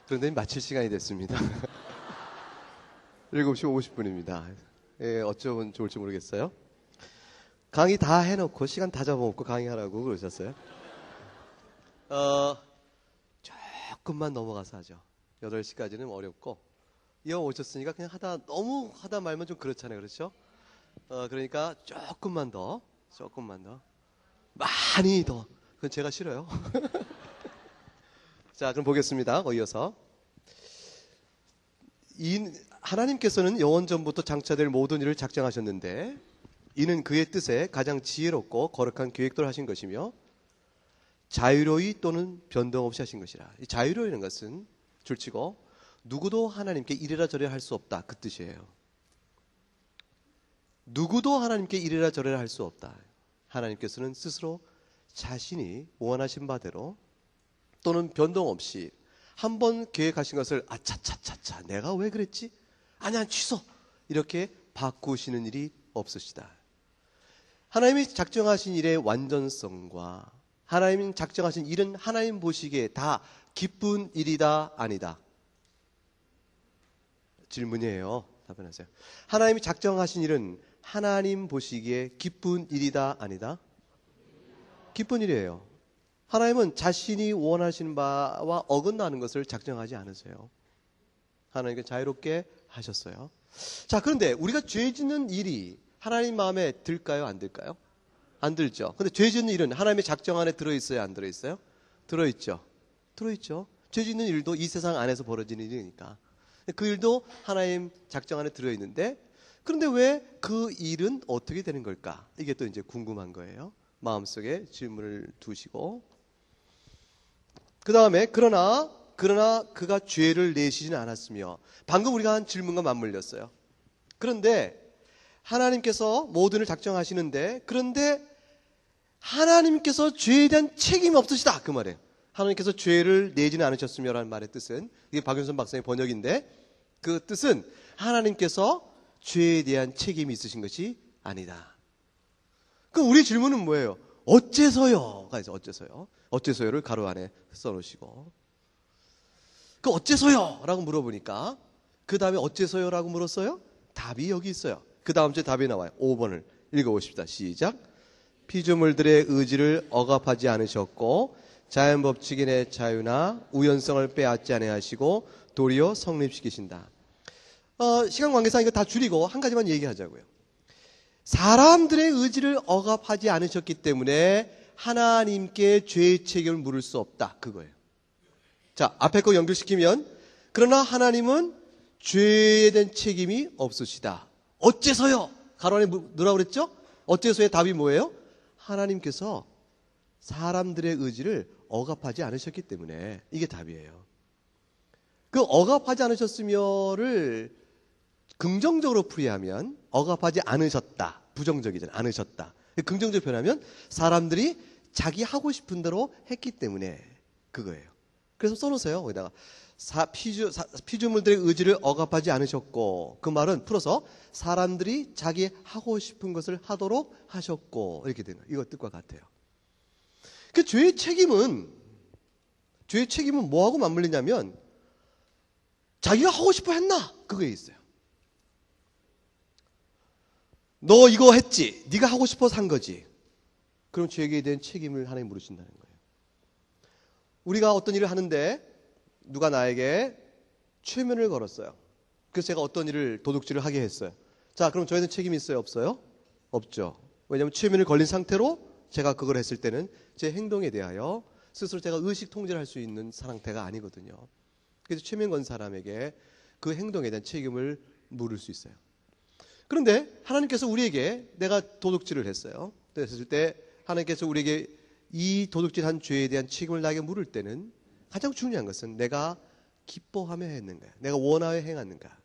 그런데 마칠 시간이 됐습니다. 7시 50분입니다. 예, 어쩌면 좋을지 모르겠어요. 강의 다 해놓고 시간 다 잡아먹고 강의하라고 그러셨어요. 조금만 넘어가서 하죠. 8시까지는 어렵고 이어오셨으니까 그냥 너무 하다 말면 좀 그렇잖아요. 그렇죠? 그러니까 조금만 더 많이 더. 그건 제가 싫어요. 자, 그럼 보겠습니다. 이어서 하나님께서는 영원 전부터 장차될 모든 일을 작정하셨는데 이는 그의 뜻에 가장 지혜롭고 거룩한 계획대로 하신 것이며 자유로이 또는 변동 없이 하신 것이라. 이 자유로이는 것은 줄치고 누구도 하나님께 이래라 저래라 할 수 없다, 그 뜻이에요. 누구도 하나님께 이래라 저래라 할 수 없다. 하나님께서는 스스로 자신이 원하신 바대로 또는 변동 없이 한번 계획하신 것을 아차차차차 내가 왜 그랬지? 아니야, 취소, 이렇게 바꾸시는 일이 없으시다. 하나님이 작정하신 일의 완전성과 하나님이 작정하신 일은 하나님 보시기에 다 기쁜 일이다, 아니다? 질문이에요. 답변하세요. 하나님이 작정하신 일은 하나님 보시기에 기쁜 일이다, 아니다? 기쁜 일이에요. 하나님은 자신이 원하시는 바와 어긋나는 것을 작정하지 않으세요. 하나님께 자유롭게 하셨어요. 자, 그런데 우리가 죄 짓는 일이 하나님 마음에 들까요, 안 들까요? 안 들죠. 근데 죄 짓는 일은 하나님의 작정 안에 들어있어요, 안 들어있어요? 들어있죠. 죄 짓는 일도 이 세상 안에서 벌어지는 일이니까. 그 일도 하나님 작정 안에 들어있는데, 그런데 왜 그 일은 어떻게 되는 걸까? 이게 또 이제 궁금한 거예요. 마음속에 질문을 두시고, 그 다음에 그러나 그가 죄를 내시지는 않았으며, 방금 우리가 한 질문과 맞물렸어요. 그런데 하나님께서 모든 일 작정하시는데, 그런데 하나님께서 죄에 대한 책임이 없으시다, 그 말이에요. 하나님께서 죄를 내지는 않으셨으며라는 말의 뜻은, 이게 박윤선 박사의 번역인데, 그 뜻은 하나님께서 죄에 대한 책임이 있으신 것이 아니다. 그럼 우리 질문은 뭐예요? 어째서요가 있어요. 어째서요를 가로 안에 써놓으시고, 그 어째서요? 라고 물어보니까 그 다음에 어째서요라고 물었어요? 답이 여기 있어요. 그 다음 주에 답이 나와요. 5번을 읽어보십시다. 시작. 피조물들의 의지를 억압하지 않으셨고 자연법칙인의 자유나 우연성을 빼앗지 아니하시고 도리어 성립시키신다. 시간 관계상 이거 다 줄이고 한 가지만 얘기하자고요. 사람들의 의지를 억압하지 않으셨기 때문에 하나님께 죄의 책임을 물을 수 없다, 그거예요. 자, 앞에 거 연결시키면, 그러나 하나님은 죄에 대한 책임이 없으시다. 어째서요? 가로 안에 넣으라고 그랬죠? 어째서의 답이 뭐예요? 하나님께서 사람들의 의지를 억압하지 않으셨기 때문에, 이게 답이에요. 그 억압하지 않으셨으며를 긍정적으로 풀이하면 억압하지 않으셨다, 부정적이잖아요. 않으셨다. 긍정적으로 표현하면 사람들이 자기 하고 싶은 대로 했기 때문에 그거예요. 그래서 써놓으세요. 거기다가 피조물들의 의지를 억압하지 않으셨고, 그 말은 풀어서 사람들이 자기 하고 싶은 것을 하도록 하셨고, 이렇게 되는 거예요. 이거 뜻과 같아요. 그 죄의 책임은 뭐하고 맞물리냐면 자기가 하고 싶어 했나? 그거에 있어요. 너 이거 했지? 네가 하고 싶어서 한 거지? 그럼 죄에 대한 책임을 하나님 물으신다는 거예요. 우리가 어떤 일을 하는데 누가 나에게 최면을 걸었어요. 그래서 제가 어떤 일을 도둑질을 하게 했어요. 자, 그럼 저희는 책임이 있어요, 없어요? 없죠. 왜냐하면 최면을 걸린 상태로 제가 그걸 했을 때는 제 행동에 대하여 스스로 제가 의식 통제를 할 수 있는 상태가 아니거든요. 그래서 최면 건 사람에게 그 행동에 대한 책임을 물을 수 있어요. 그런데 하나님께서 우리에게, 내가 도둑질을 했어요. 그랬을 때 하나님께서 우리에게 이 도둑질한 죄에 대한 책임을 나에게 물을 때는 가장 중요한 것은 내가 기뻐하며 했는가, 내가 원하여 행했는가,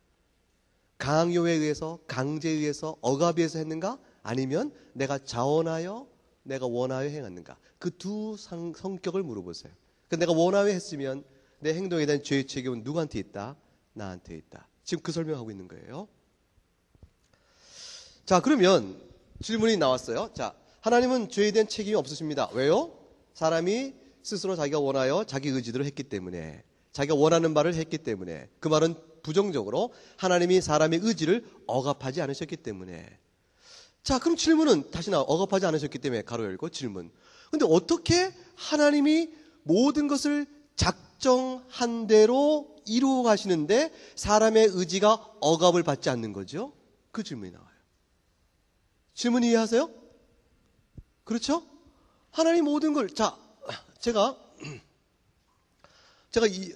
강요에 의해서, 강제에 의해서, 억압에 의해서 했는가, 아니면 내가 자원하여, 내가 원하여 행했는가. 그 두 성격을 물어보세요. 내가 원하여 했으면 내 행동에 대한 죄의 책임은 누구한테 있다? 나한테 있다. 지금 그 설명하고 있는 거예요. 자, 그러면 질문이 나왔어요. 자, 하나님은 죄에 대한 책임이 없으십니다. 왜요? 사람이 스스로 자기가 원하여 자기 의지대로 했기 때문에. 자기가 원하는 말을 했기 때문에, 그 말은 부정적으로 하나님이 사람의 의지를 억압하지 않으셨기 때문에. 자, 그럼 질문은 다시 억압하지 않으셨기 때문에 가로 열고 질문. 근데 어떻게 하나님이 모든 것을 작정한 대로 이루어 가시는데 사람의 의지가 억압을 받지 않는 거죠? 그 질문이 나와요. 질문 이해하세요? 그렇죠? 하나님 모든 걸, 제가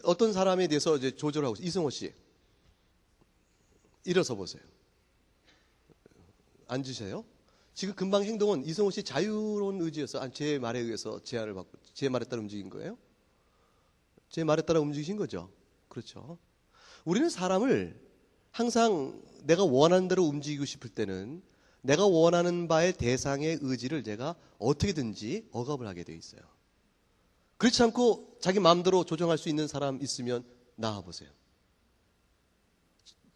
어떤 사람에 대해서 이제 조절하고 있어요. 이승호 씨. 일어서 보세요. 앉으세요. 지금 금방 행동은 이승호 씨 자유로운 의지였어요. 아니, 제 말에 의해서 제안을 받고, 제 말에 따라 움직인 거예요? 제 말에 따라 움직이신 거죠? 그렇죠. 우리는 사람을 항상 내가 원하는 대로 움직이고 싶을 때는 내가 원하는 바의 대상의 의지를 제가 어떻게든지 억압을 하게 돼 있어요. 그렇지 않고 자기 마음대로 조정할 수 있는 사람 있으면 나와보세요.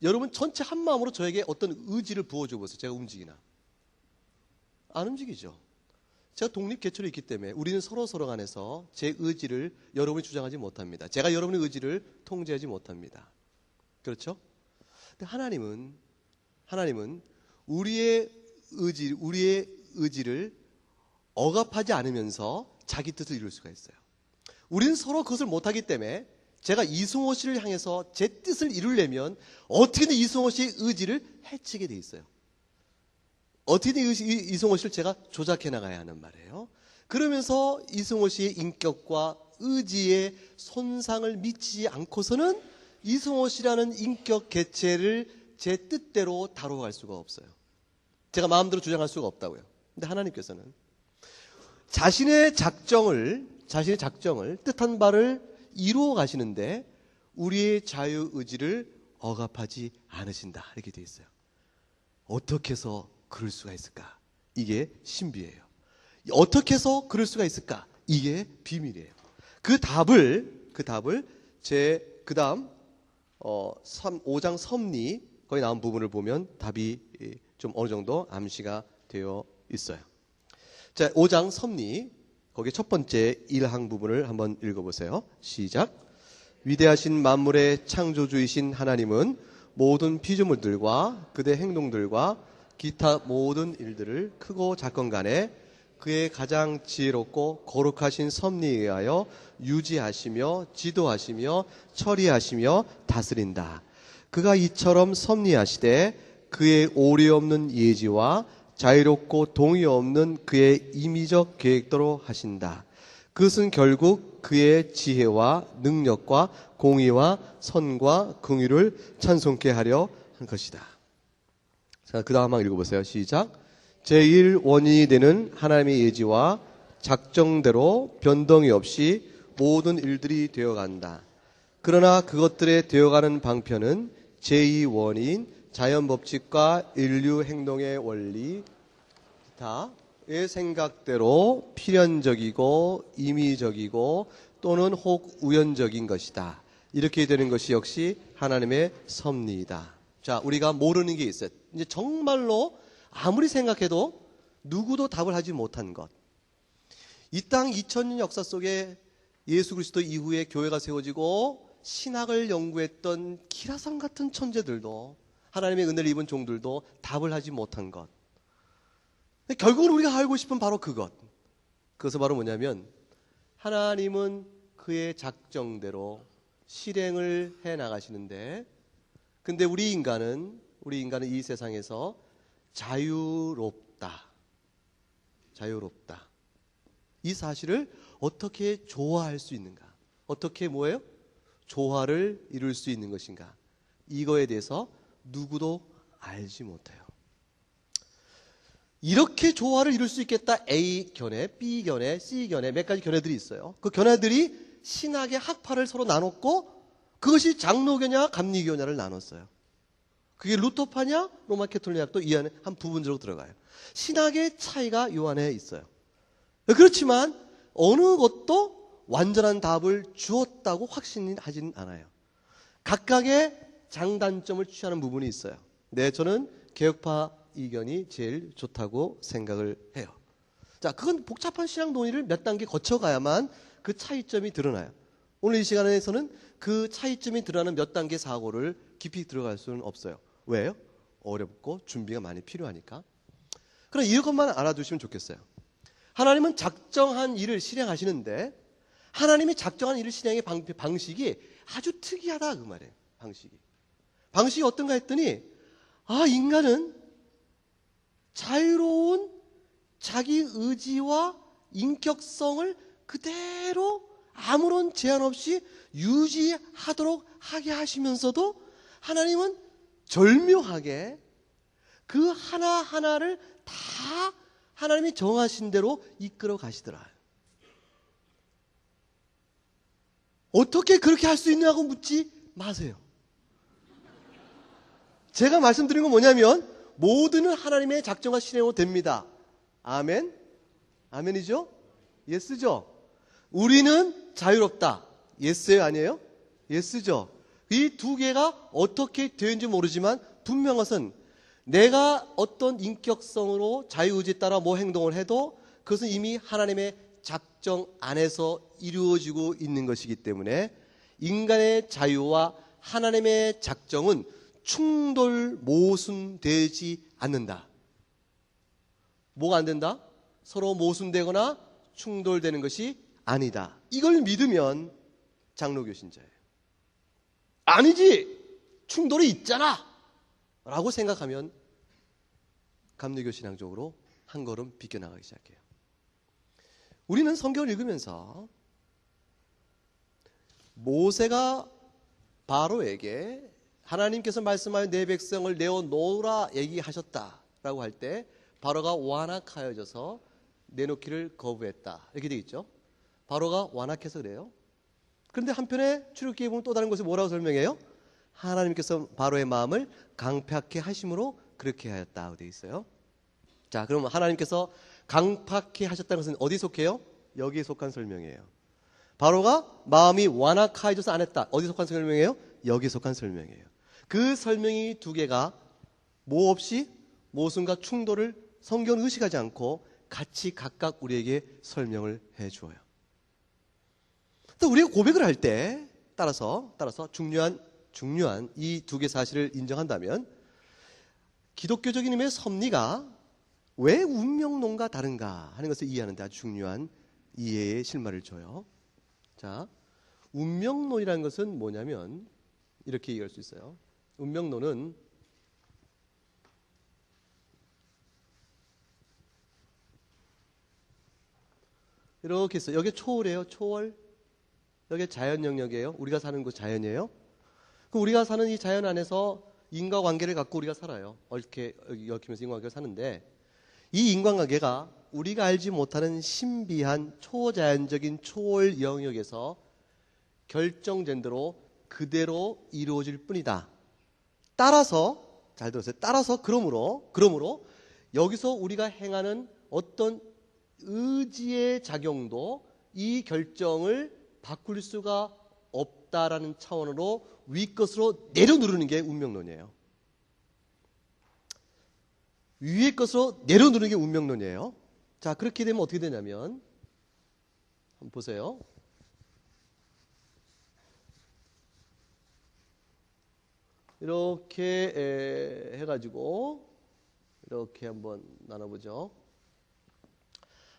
여러분 전체 한 마음으로 저에게 어떤 의지를 부어줘 보세요. 제가 움직이나. 안 움직이죠. 제가 독립개체로 있기 때문에 우리는 서로 간에서 제 의지를 여러분이 주장하지 못합니다. 제가 여러분의 의지를 통제하지 못합니다. 그렇죠? 근데 하나님은 우리의 의지를 억압하지 않으면서 자기 뜻을 이룰 수가 있어요. 우리는 서로 그것을 못하기 때문에 제가 이승호 씨를 향해서 제 뜻을 이루려면 어떻게든 이승호 씨의 의지를 해치게 돼 있어요. 어떻게든 이승호 씨를 제가 조작해 나가야 하는 말이에요. 그러면서 이승호 씨의 인격과 의지에 손상을 미치지 않고서는 이승호 씨라는 인격 개체를 제 뜻대로 다뤄갈 수가 없어요. 제가 마음대로 주장할 수가 없다고요. 근데 하나님께서는 자신의 작정을 뜻한 바를 이루어 가시는데 우리의 자유의지를 억압하지 않으신다. 이렇게 되어 있어요. 어떻게 해서 그럴 수가 있을까? 이게 신비예요. 어떻게 해서 그럴 수가 있을까? 이게 비밀이에요. 그 답을 그 다음 5장 섭리 거기 나온 부분을 보면 답이 좀 어느 정도 암시가 되어 있어요. 자, 5장 섭리 거기 첫 번째 1항 부분을 한번 읽어보세요. 시작. 위대하신 만물의 창조주이신 하나님은 모든 피조물들과 그대 행동들과 기타 모든 일들을 크고 작건 간에 그의 가장 지혜롭고 거룩하신 섭리에 의하여 유지하시며 지도하시며 처리하시며 다스린다. 그가 이처럼 섭리하시되 그의 오류 없는 예지와 자유롭고 동의 없는 그의 임의적 계획대로 하신다. 그것은 결국 그의 지혜와 능력과 공의와 선과 긍휼을 찬송케 하려 한 것이다. 자, 그 다음 한번 읽어보세요. 시작. 제1원인이 되는 하나님의 예지와 작정대로 변동이 없이 모든 일들이 되어간다. 그러나 그것들의 되어가는 방편은 제2원인 자연법칙과 인류 행동의 원리 다의 생각대로 필연적이고 임의적이고 또는 혹 우연적인 것이다. 이렇게 되는 것이 역시 하나님의 섭리이다. 자, 우리가 모르는 게 있어요. 이제 정말로 아무리 생각해도 누구도 답을 하지 못한 것. 이 땅 2000년 역사 속에 예수 그리스도 이후에 교회가 세워지고 신학을 연구했던 기라성 같은 천재들도 하나님의 은혜를 입은 종들도 답을 하지 못한 것. 결국은 우리가 알고 싶은 바로 그것. 그것은 바로 뭐냐면 하나님은 그의 작정대로 실행을 해 나가시는데 근데 우리 인간은 이 세상에서 자유롭다. 이 사실을 어떻게 조화할 수 있는가? 어떻게 조화를 이룰 수 있는 것인가? 이거에 대해서 누구도 알지 못해요. 이렇게 조화를 이룰 수 있겠다. A 견해, B 견해, C 견해 몇 가지 견해들이 있어요. 그 견해들이 신학의 학파를 서로 나눴고 그것이 장로교냐 감리교냐를 나눴어요. 그게 루터파냐 로마 캐톨릭학도 이 안에 한 부분적으로 들어가요. 신학의 차이가 이 안에 있어요. 그렇지만 어느 것도 완전한 답을 주었다고 확신하지는 않아요. 각각의 장단점을 취하는 부분이 있어요. 네, 저는 개혁파 이견이 제일 좋다고 생각을 해요. 자, 그건 복잡한 신앙 논의를 몇 단계 거쳐가야만 그 차이점이 드러나요. 오늘 이 시간에서는 그 차이점이 드러나는 몇 단계 사고를 깊이 들어갈 수는 없어요. 왜요? 어렵고 준비가 많이 필요하니까. 그럼 이것만 알아두시면 좋겠어요. 하나님은 작정한 일을 실행하시는데 하나님이 작정한 일을 실행의 방식이 아주 특이하다 그 말이에요. 방식이 어떤가 했더니 인간은 자유로운 자기 의지와 인격성을 그대로 아무런 제한 없이 유지하도록 하게 하시면서도 하나님은 절묘하게 그 하나하나를 다 하나님이 정하신 대로 이끌어 가시더라. 어떻게 그렇게 할 수 있냐고 묻지 마세요. 제가 말씀드린 건 뭐냐면 모든 하나님의 작정과 실행으로 됩니다. 아멘? 아멘이죠? 예스죠? 우리는 자유롭다. 예스예요? 아니에요? 예스죠? 이 두 개가 어떻게 되는지 모르지만 분명한 것은 내가 어떤 인격성으로 자유의지에 따라 뭐 행동을 해도 그것은 이미 하나님의 작정 안에서 이루어지고 있는 것이기 때문에 인간의 자유와 하나님의 작정은 충돌 모순되지 않는다. 뭐가 안 된다? 서로 모순되거나 충돌되는 것이 아니다. 이걸 믿으면 장로교 신자예요. 아니지! 충돌이 있잖아! 라고 생각하면 감리교 신앙적으로 한 걸음 비껴나가기 시작해요. 우리는 성경을 읽으면서 모세가 바로에게 하나님께서 말씀하여 내 백성을 내어놓으라 얘기하셨다라고 할 때 바로가 완악하여져서 내놓기를 거부했다 이렇게 되어 있죠. 바로가 완악해서 그래요. 그런데 한편에 출애굽기에 보면 또 다른 곳에 뭐라고 설명해요? 하나님께서 바로의 마음을 강팍해 하심으로 그렇게 하였다고 되어 있어요. 자, 그럼 하나님께서 강팍해 하셨다는 것은 어디에 속해요? 여기에 속한 설명이에요. 바로가 마음이 완악하여져서 안 했다. 어디에 속한 설명이에요? 여기에 속한 설명이에요. 그 설명이 두 개가 뭐 없이 모순과 충돌을 성경은 의식하지 않고 같이 각각 우리에게 설명을 해주어요. 또 우리가 고백을 할 때 따라서 중요한 이 두 개 사실을 인정한다면 기독교적인 힘의 섭리가 왜 운명론과 다른가 하는 것을 이해하는 데 아주 중요한 이해의 실마리를 줘요. 자, 운명론이라는 것은 뭐냐면 이렇게 얘기할 수 있어요. 운명론은 이렇게 있어요. 여기 초월이에요. 초월. 여기 자연 영역이에요. 우리가 사는 곳 자연이에요. 그럼 우리가 사는 이 자연 안에서 인과관계를 갖고 우리가 살아요. 이렇게 얽히면서 인과관계를 사는데 이 인과관계가 우리가 알지 못하는 신비한 초자연적인 초월 영역에서 결정된 대로 그대로 이루어질 뿐이다. 따라서 잘 들으세요. 따라서 그러므로 여기서 우리가 행하는 어떤 의지의 작용도 이 결정을 바꿀 수가 없다라는 차원으로 위 것으로 내려누르는 게 운명론이에요. 위의 것으로 내려누르는 게 운명론이에요. 자, 그렇게 되면 어떻게 되냐면 한번 보세요. 이렇게 해가지고 이렇게 한번 나눠보죠.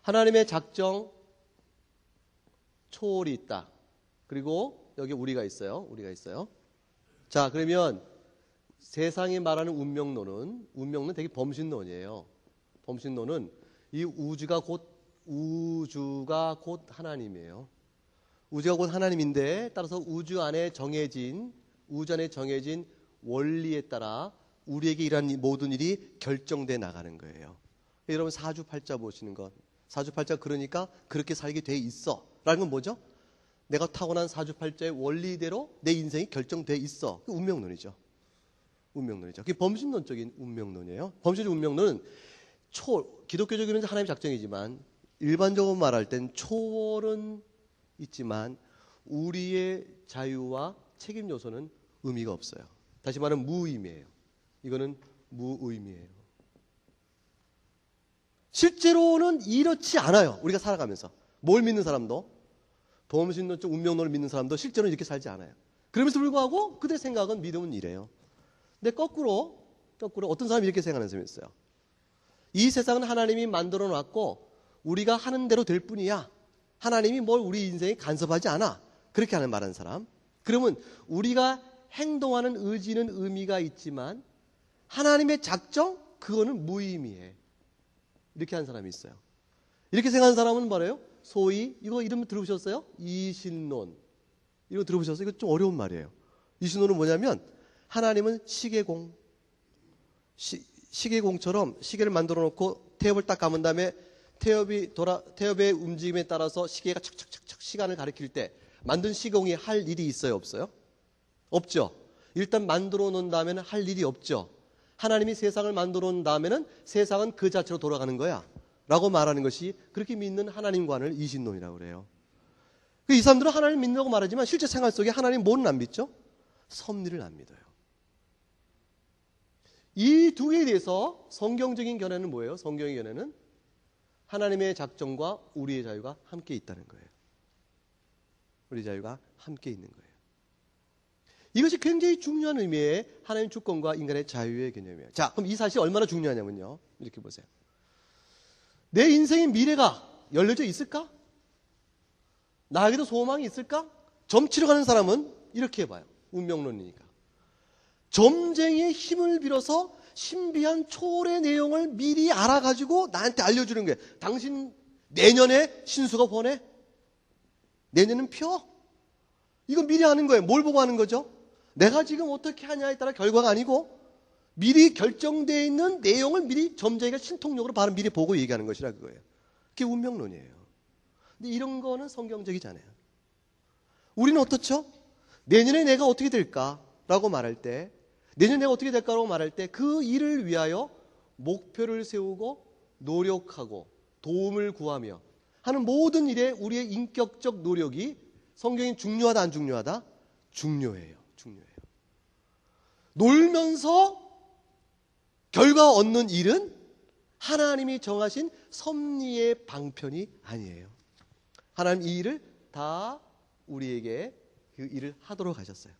하나님의 작정 초월이 있다. 그리고 여기 우리가 있어요. 자, 그러면 세상이 말하는 운명론은 되게 범신론이에요. 범신론은 이 우주가 곧 하나님이에요. 우주가 곧 하나님인데 따라서 우주 안에 정해진 원리에 따라 우리에게 일하는 모든 일이 결정돼 나가는 거예요. 여러분 사주팔자 보시는 것. 사주팔자 그러니까 그렇게 살게 돼 있어. 라는 건 뭐죠? 내가 타고난 사주팔자의 원리대로 내 인생이 결정돼 있어. 그 운명론이죠. 그게 범신론적인 운명론이에요. 범신적 운명론은 기독교적으로는 하나님의 작정이지만 일반적으로 말할 땐 초월은 있지만 우리의 자유와 책임 요소는 의미가 없어요. 다시 말하면 무의미해요. 이거는 무의미해요. 실제로는 이렇지 않아요. 우리가 살아가면서. 뭘 믿는 사람도 범신론적 운명론을 믿는 사람도 실제로는 이렇게 살지 않아요. 그럼에도 불구하고 그들의 생각은 믿음은 이래요. 근데 거꾸로 어떤 사람이 이렇게 생각하는 사람이 있어요. 이 세상은 하나님이 만들어 놨고 우리가 하는 대로 될 뿐이야. 하나님이 뭘 우리 인생에 간섭하지 않아. 그렇게 하는 말하는 사람. 그러면 우리가 행동하는 의지는 의미가 있지만 하나님의 작정? 그거는 무의미해. 이렇게 하는 사람이 있어요. 이렇게 생각하는 사람은 뭐래요? 소위 이거 이름 들어보셨어요? 이신론. 이거 들어보셨어요? 이거 좀 어려운 말이에요. 이신론은 뭐냐면 하나님은 시계공. 시계공처럼 시계를 만들어 놓고 태엽을 딱 감은 다음에 태엽의 움직임에 따라서 시계가 착착착착 시간을 가리킬 때 만든 시계공이 할 일이 있어요? 없어요? 없죠. 일단 만들어 놓은 다음에는 할 일이 없죠. 하나님이 세상을 만들어 놓은 다음에는 세상은 그 자체로 돌아가는 거야 라고 말하는 것이 그렇게 믿는 하나님관을 이신론이라고 그래요. 이 사람들은 하나님 믿는다고 말하지만 실제 생활 속에 하나님 뭐는 안 믿죠? 섭리를 안 믿어요. 이 두 개에 대해서 성경적인 견해는 뭐예요? 성경의 견해는 하나님의 작정과 우리의 자유가 함께 있다는 거예요. 우리 자유가 함께 있는 거예요. 이것이 굉장히 중요한 의미의 하나님 주권과 인간의 자유의 개념이에요. 자, 그럼 이 사실이 얼마나 중요하냐면요. 이렇게 보세요. 내 인생의 미래가 열려져 있을까? 나에게도 소망이 있을까? 점치러 가는 사람은 이렇게 해봐요. 운명론이니까. 점쟁이의 힘을 빌어서 신비한 초월의 내용을 미리 알아가지고 나한테 알려주는 거예요. 당신 내년에 신수가 보내? 내년은 펴? 이거 미리 하는 거예요. 뭘 보고 하는 거죠? 내가 지금 어떻게 하냐에 따라 결과가 아니고 미리 결정되어 있는 내용을 미리 점쟁이가 신통력으로 바로 미리 보고 얘기하는 것이라 그거예요. 그게 운명론이에요. 근데 이런 거는 성경적이지 않아요. 우리는 어떻죠? 내년에 내가 어떻게 될까라고 말할 때 내년에 내가 어떻게 될까라고 말할 때 그 일을 위하여 목표를 세우고 노력하고 도움을 구하며 하는 모든 일에 우리의 인격적 노력이 성경이 중요하다 안 중요하다? 중요해요. 중요해요. 놀면서 결과 얻는 일은 하나님이 정하신 섭리의 방편이 아니에요. 하나님 이 일을 다 우리에게 그 일을 하도록 하셨어요.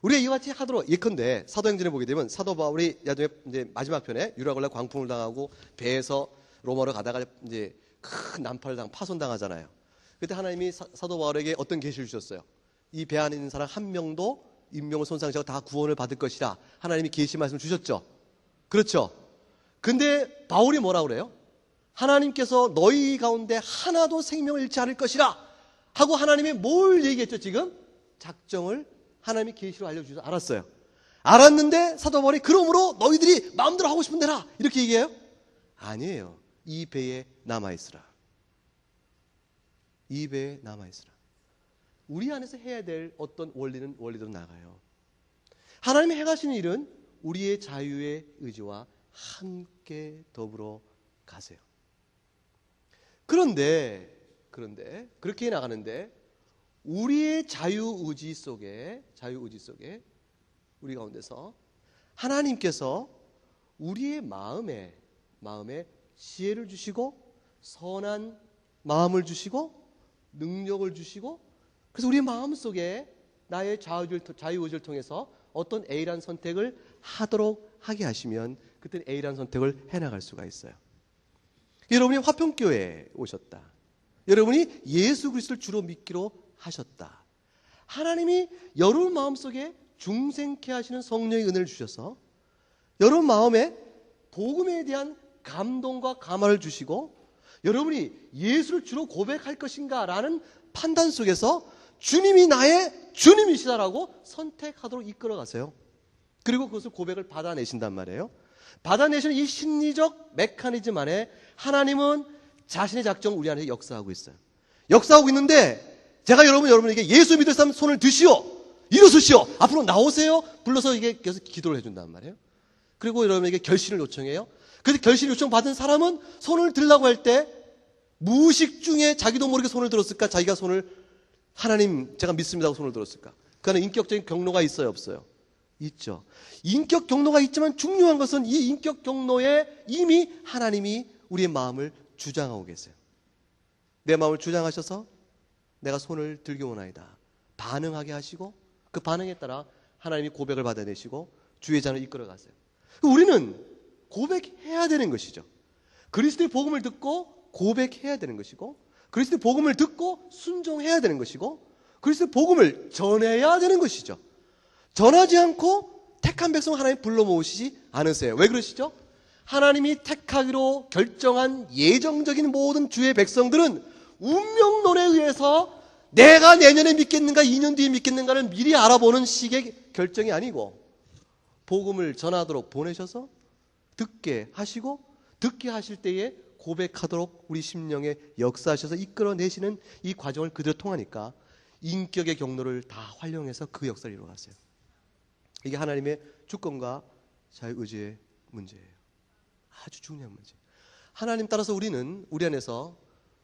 우리가 이와 같이 하도록 예컨대 사도행전에 보게 되면 사도 바울이 나중에 이제 마지막 편에 유라굴라 광풍을 당하고 배에서 로마로 가다가 이제 큰 난파를 파손당하잖아요. 그때 하나님이 사도 바울에게 어떤 계시를 주셨어요? 이 배 안에 있는 사람 한 명도 인명을 손상하지 않고 다 구원을 받을 것이라 하나님이 계시 말씀을 주셨죠. 그렇죠. 근데 바울이 뭐라 그래요? 하나님께서 너희 가운데 하나도 생명을 잃지 않을 것이라 하고 하나님이 뭘 얘기했죠? 지금 작정을 하나님이 계시로 알려주셔서 알았어요. 알았는데 사도 바울이 그러므로 너희들이 마음대로 하고 싶은 대로 이렇게 얘기해요? 아니에요. 이 배에 남아있으라. 이 배에 남아있으라. 우리 안에서 해야 될 어떤 원리대로 나가요. 하나님이 행하시는 일은 우리의 자유의 의지와 함께 더불어 가세요. 그런데 그렇게 나가는데 우리의 자유의지 속에 우리 가운데서 하나님께서 우리의 마음에 지혜를 주시고 선한 마음을 주시고 능력을 주시고 그래서 우리의 마음 속에 나의 자유의지를 통해서 어떤 A라는 선택을 하도록 하게 하시면 그때는 A라는 선택을 해나갈 수가 있어요. 여러분이 화평교회에 오셨다. 여러분이 예수 그리스도를 주로 믿기로 하셨다. 하나님이 여러분 마음속에 중생케 하시는 성령의 은혜를 주셔서 여러분 마음에 복음에 대한 감동과 감화를 주시고 여러분이 예수를 주로 고백할 것인가 라는 판단 속에서 주님이 나의 주님이시다라고 선택하도록 이끌어 가세요. 그리고 그것을 고백을 받아내신단 말이에요. 받아내시는 이 심리적 메커니즘 안에 하나님은 자신의 작정을 우리 안에 역사하고 있어요. 역사하고 있는데 제가 여러분에게 예수 믿을 사람 손을 드시오. 일어서시오. 앞으로 나오세요. 불러서 이게 계속 기도를 해준단 말이에요. 그리고 여러분에게 결신을 요청해요. 그래서 결신 요청 받은 사람은 손을 들라고 할 때 무의식 중에 자기도 모르게 손을 들었을까? 자기가 손을 하나님 제가 믿습니다고 손을 들었을까? 그 안에 인격적인 경로가 있어요? 없어요? 있죠. 인격 경로가 있지만 중요한 것은 이 인격 경로에 이미 하나님이 우리의 마음을 주장하고 계세요. 내 마음을 주장하셔서 내가 손을 들게 원하이다. 반응하게 하시고 그 반응에 따라 하나님이 고백을 받아내시고 주의 잔을 이끌어 가세요. 우리는 고백해야 되는 것이죠. 그리스도의 복음을 듣고 고백해야 되는 것이고, 그리스도의 복음을 듣고 순종해야 되는 것이고, 그리스도의 복음을 전해야 되는 것이죠. 전하지 않고 택한 백성 하나님 불러 모으시지 않으세요. 왜 그러시죠? 하나님이 택하기로 결정한 예정적인 모든 주의 백성들은 운명론에 의해서 내가 내년에 믿겠는가 2년 뒤에 믿겠는가를 미리 알아보는 식의 결정이 아니고, 복음을 전하도록 보내셔서 듣게 하시고, 듣게 하실 때에 고백하도록 우리 심령에 역사하셔서 이끌어내시는 이 과정을 그대로 통하니까 인격의 경로를 다 활용해서 그 역사를 이루어갔어요. 이게 하나님의 주권과 자유의지의 문제예요. 아주 중요한 문제. 하나님 따라서 우리는 우리 안에서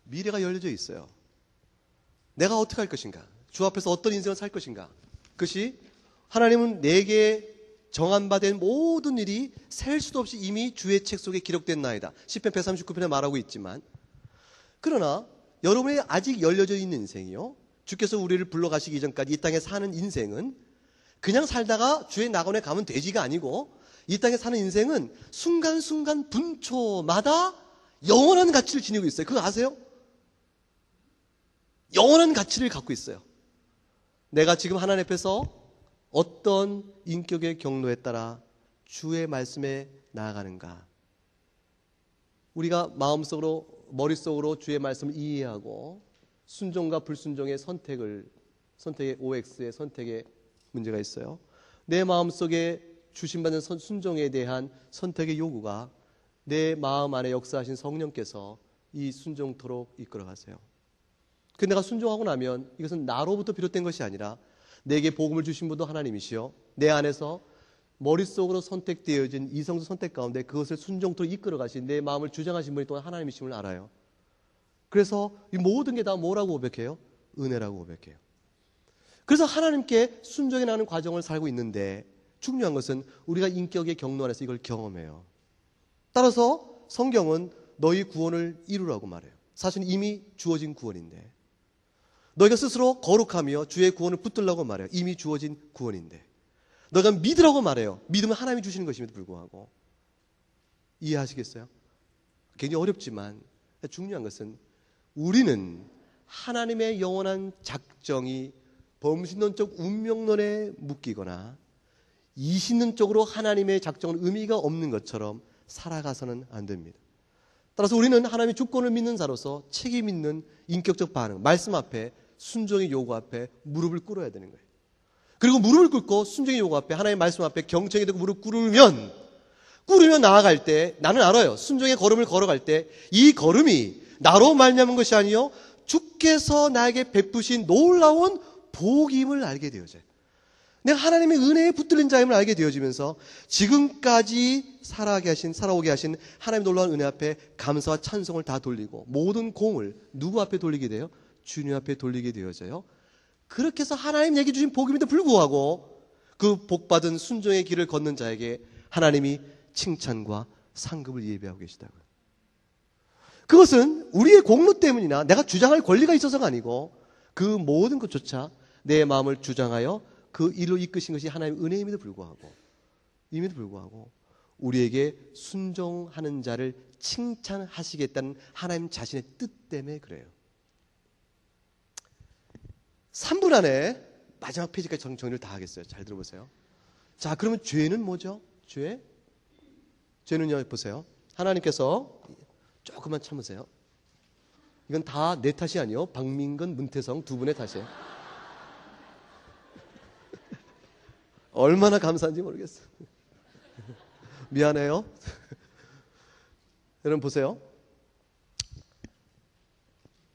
미래가 열려져 있어요. 내가 어떻게 할 것인가? 주 앞에서 어떤 인생을 살 것인가? 그것이 하나님은 내게 정한 바 된 모든 일이 셀 수도 없이 이미 주의 책 속에 기록된 나이다. 시편 139편에 말하고 있지만, 그러나 여러분이 아직 열려져 있는 인생이요, 주께서 우리를 불러가시기 이전까지 이 땅에 사는 인생은 그냥 살다가 주의 낙원에 가면 되지가 아니고, 이 땅에 사는 인생은 순간순간 분초마다 영원한 가치를 지니고 있어요. 그거 아세요? 영원한 가치를 갖고 있어요. 내가 지금 하나님 앞에서 어떤 인격의 경로에 따라 주의 말씀에 나아가는가. 우리가 마음속으로, 머릿속으로 주의 말씀을 이해하고 순종과 불순종의 선택의 OX의 선택에 문제가 있어요. 내 마음속에 주신받는 순종에 대한 선택의 요구가 내 마음 안에 역사하신 성령께서 이 순종토록 이끌어가세요. 그 내가 순종하고 나면 이것은 나로부터 비롯된 것이 아니라 내게 복음을 주신 분도 하나님이시요, 내 안에서 머릿속으로 선택되어진 이성적 선택 가운데 그것을 순종토록 이끌어가신 내 마음을 주장하신 분이 또한 하나님이심을 알아요. 그래서 이 모든 게 다 뭐라고 고백해요? 은혜라고 고백해요. 그래서 하나님께 순종해 나가는 과정을 살고 있는데, 중요한 것은 우리가 인격의 경로 안에서 이걸 경험해요. 따라서 성경은 너희 구원을 이루라고 말해요. 사실은 이미 주어진 구원인데, 너희가 스스로 거룩하며 주의 구원을 붙들라고 말해요. 이미 주어진 구원인데, 너희가 믿으라고 말해요. 믿으면 하나님이 주시는 것임에도 불구하고. 이해하시겠어요? 굉장히 어렵지만 중요한 것은 우리는 하나님의 영원한 작정이 범신론적 운명론에 묶이거나 이신론적으로 하나님의 작정은 의미가 없는 것처럼 살아가서는 안 됩니다. 따라서 우리는 하나님의 주권을 믿는 자로서 책임 있는 인격적 반응, 말씀 앞에, 순종의 요구 앞에 무릎을 꿇어야 되는 거예요. 그리고 무릎을 꿇고 순종의 요구 앞에, 하나님의 말씀 앞에 경청이 되고 무릎 꿇으면 나아갈 때, 나는 알아요. 순종의 걸음을 걸어갈 때 이 걸음이 나로 말미암은 것이 아니요 주께서 나에게 베푸신 놀라운 복임을 알게 되어져요. 내가 하나님의 은혜에 붙들린 자임을 알게 되어지면서 지금까지 살아오게 하신 하나님의 놀라운 은혜 앞에 감사와 찬송을 다 돌리고, 모든 공을 누구 앞에 돌리게 돼요? 주님 앞에 돌리게 되어져요. 그렇게 해서 하나님 내게 주신 복임에도 불구하고 그 복받은 순종의 길을 걷는 자에게 하나님이 칭찬과 상급을 예비하고 계시다고요. 그것은 우리의 공로 때문이나 내가 주장할 권리가 있어서가 아니고, 그 모든 것조차 내 마음을 주장하여 그 일로 이끄신 것이 하나님의 은혜임에도 불구하고 우리에게 순종하는 자를 칭찬하시겠다는 하나님 자신의 뜻 때문에 그래요. 3분 안에 마지막 페이지까지 정리를 다 하겠어요. 잘 들어보세요. 자, 그러면 죄는 뭐죠? 죄는요, 보세요. 하나님께서 조금만 참으세요. 이건 다 내 탓이 아니요, 박민근, 문태성 두 분의 탓이에요. 얼마나 감사한지 모르겠어요. 미안해요. 여러분 보세요.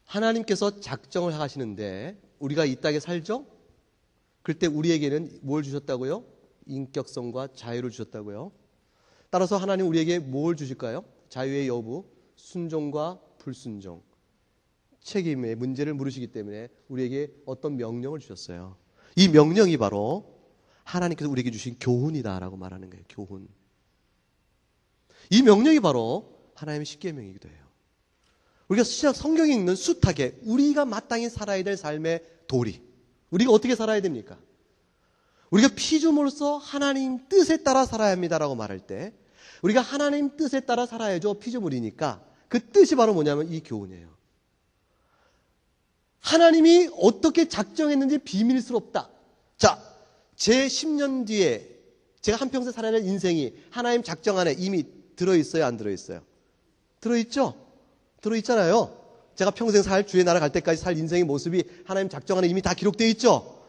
하나님께서 작정을 하시는데 우리가 이 땅에 살죠? 그때 우리에게는 뭘 주셨다고요? 인격성과 자유를 주셨다고요. 따라서 하나님 우리에게 뭘 주실까요? 자유의 여부, 순종과 불순종, 책임의 문제를 물으시기 때문에 우리에게 어떤 명령을 주셨어요. 이 명령이 바로 하나님께서 우리에게 주신 교훈이다라고 말하는 거예요. 교훈. 이 명령이 바로 하나님의 십계명이기도 해요. 우리가 성경에 있는 숱하게 우리가 마땅히 살아야 될 삶의 도리, 우리가 어떻게 살아야 됩니까? 우리가 피조물로서 하나님 뜻에 따라 살아야 합니다라고 말할 때 우리가 하나님 뜻에 따라 살아야죠. 피조물이니까. 그 뜻이 바로 뭐냐면 이 교훈이에요. 하나님이 어떻게 작정했는지 비밀스럽다. 자, 제 10년 뒤에 제가 한평생 살아야 할 인생이 하나님 작정 안에 이미 들어있어요? 안 들어있어요? 들어있죠? 들어있잖아요. 제가 평생 주의 나라 갈 때까지 살 인생의 모습이 하나님 작정 안에 이미 다 기록되어 있죠?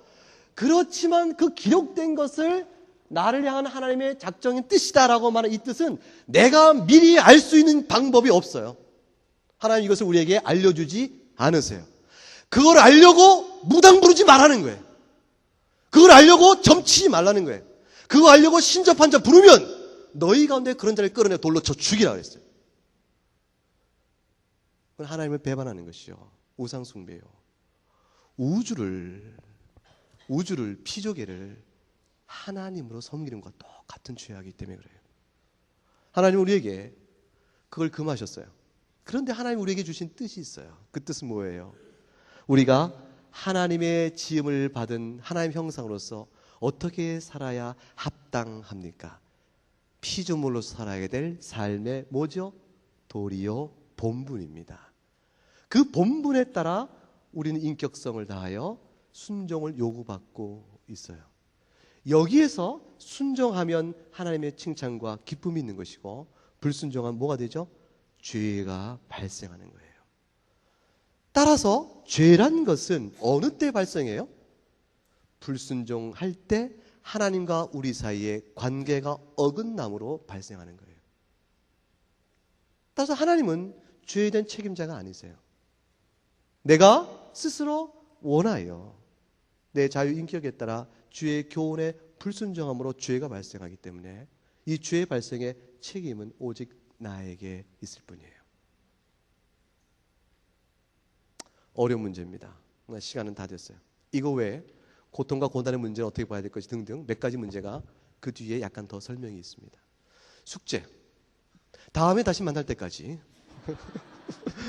그렇지만 그 기록된 것을 나를 향한 하나님의 작정인 뜻이다라고 말하는 이 뜻은 내가 미리 알 수 있는 방법이 없어요. 하나님 이것을 우리에게 알려주지 않으세요. 그걸 알려고 무당 부르지 말라는 거예요. 그걸 알려고 점치지 말라는 거예요. 그거 알려고 신접한 자 부르면 너희 가운데 그런 자를 끌어내 돌로 쳐 죽이라 그랬어요. 그건 하나님을 배반하는 것이요. 우상 숭배요. 우주를 피조계를 하나님으로 섬기는 것과 똑같은 죄악이기 때문에 그래요. 하나님 우리에게 그걸 금하셨어요. 그런데 하나님 우리에게 주신 뜻이 있어요. 그 뜻은 뭐예요? 우리가 하나님의 지음을 받은 하나님 형상으로서 어떻게 살아야 합당합니까? 피조물로 살아야 될 삶의 뭐죠? 도리요 본분입니다. 그 본분에 따라 우리는 인격성을 다하여 순종을 요구받고 있어요. 여기에서 순종하면 하나님의 칭찬과 기쁨이 있는 것이고 불순종하면 뭐가 되죠? 죄가 발생하는 거예요. 따라서 죄란 것은 어느 때 발생해요? 불순종할 때 하나님과 우리 사이의 관계가 어긋남으로 발생하는 거예요. 따라서 하나님은 죄에 대한 책임자가 아니세요. 내가 스스로 원하여 내 자유인격에 따라 주의 교훈에 불순종함으로 죄가 발생하기 때문에 이 죄의 발생의 책임은 오직 나에게 있을 뿐이에요. 어려운 문제입니다. 시간은 다 됐어요. 이거 외에 고통과 고난의 문제는 어떻게 봐야 될 것이 등등 몇 가지 문제가 그 뒤에 약간 더 설명이 있습니다. 숙제. 다음에 다시 만날 때까지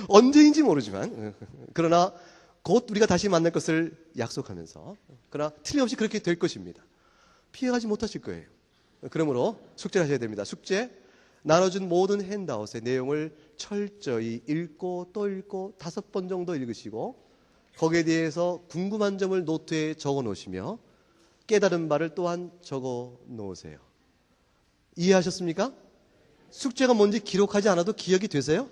언제인지 모르지만 그러나 곧 우리가 다시 만날 것을 약속하면서 그러나 틀림없이 그렇게 될 것입니다. 피해가지 못하실 거예요. 그러므로 숙제를 하셔야 됩니다. 숙제. 나눠준 모든 핸드아웃의 내용을 철저히 읽고 또 읽고 5번 정도 읽으시고 거기에 대해서 궁금한 점을 노트에 적어 놓으시며 깨달은 바를 또한 적어 놓으세요. 이해하셨습니까? 숙제가 뭔지 기록하지 않아도 기억이 되세요?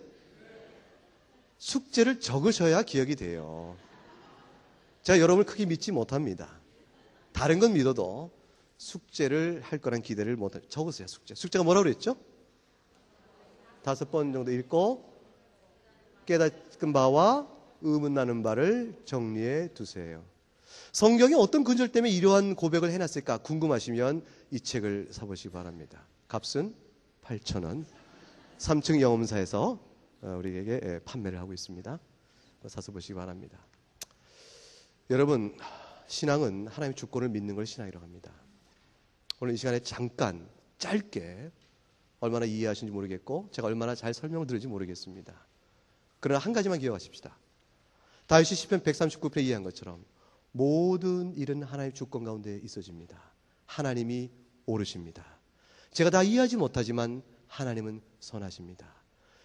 숙제를 적으셔야 기억이 돼요. 제가 여러분을 크게 믿지 못합니다. 다른 건 믿어도 숙제를 할 거란 기대를 못해요. 적으세요. 숙제가 뭐라고 그랬죠? 5번 정도 읽고 깨닫은 바와 의문나는 바를 정리해 두세요. 성경이 어떤 근절 때문에 이러한 고백을 해놨을까 궁금하시면 이 책을 사보시기 바랍니다. 값은 8,000원. 3층 영음사에서 우리에게 판매를 하고 있습니다. 사서 보시기 바랍니다. 여러분, 신앙은 하나님의 주권을 믿는 걸 신앙이라고 합니다. 오늘 이 시간에 잠깐 짧게 얼마나 이해하시는지 모르겠고 제가 얼마나 잘 설명을 드릴지 모르겠습니다. 그러나 한 가지만 기억하십시다. 다윗이 시편 139편에 이해한 것처럼 모든 일은 하나님의 주권 가운데 있어집니다. 하나님이 옳으십니다. 제가 다 이해하지 못하지만 하나님은 선하십니다.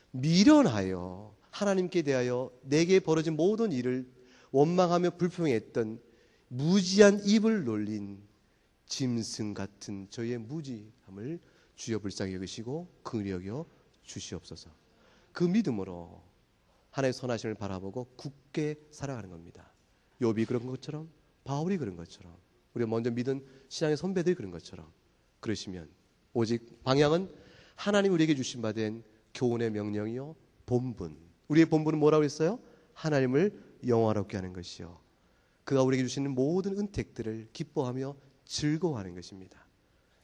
미련하여 하나님께 대하여 내게 벌어진 모든 일을 원망하며 불평했던 무지한 입을 놀린 짐승 같은 저희의 무지함을 주여 불쌍히 여기시고 긍휼히 여겨 주시옵소서. 그 믿음으로 하나님의 선하심을 바라보고 굳게 살아가는 겁니다. 욥이 그런 것처럼 바울이 그런 것처럼 우리가 먼저 믿은 신앙의 선배들이 그런 것처럼 그러시면 오직 방향은 하나님 우리에게 주신 바 된 교훈의 명령이요 본분. 우리의 본분은 뭐라고 했어요? 하나님을 영화롭게 하는 것이요 그가 우리에게 주시는 모든 은택들을 기뻐하며 즐거워하는 것입니다.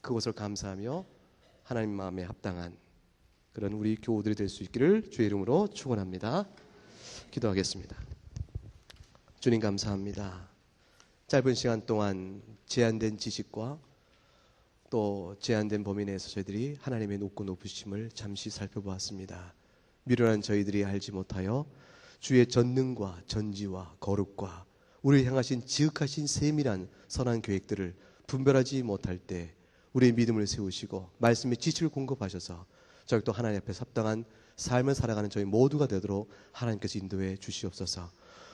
그것을 감사하며 하나님 마음에 합당한 그런 우리 교우들이 될 수 있기를 주의 이름으로 축원합니다. 기도하겠습니다. 주님 감사합니다. 짧은 시간 동안 제한된 지식과 또 제한된 범위 내에서 저희들이 하나님의 높고 높으심을 잠시 살펴보았습니다. 미련한 저희들이 알지 못하여 주의 전능과 전지와 거룩과 우리를 향하신 지극하신 세밀한 선한 계획들을 분별하지 못할 때 우리의 믿음을 세우시고 말씀의 지식을 공급하셔서 저희 또 하나님 앞에 합당한 삶을 살아가는 저희 모두가 되도록 하나님께서 인도해 주시옵소서.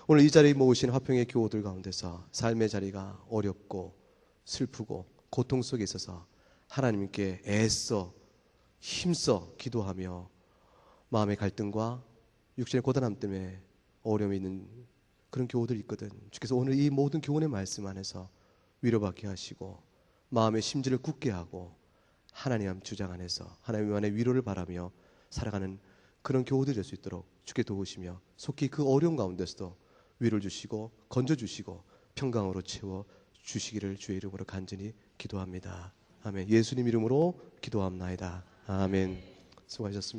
오늘 이 자리에 모으신 화평의 교우들 가운데서 삶의 자리가 어렵고 슬프고 고통 속에 있어서 하나님께 애써 힘써 기도하며 마음의 갈등과 육신의 고단함 때문에 어려움이 있는 그런 교우들이 있거든. 주께서 오늘 이 모든 교훈의 말씀 안에서 위로받게 하시고 마음의 심지를 굳게 하고 하나님 주장 안에서 하나님만의 위로를 바라며 살아가는 그런 교우들이 될 수 있도록 주께 도우시며 속히 그 어려운 가운데서도 위로를 주시고 건져주시고 평강으로 채워 주시기를 주의 이름으로 간절히 기도합니다. 아멘. 예수님 이름으로 기도합나이다. 아멘. 수고하셨습니다.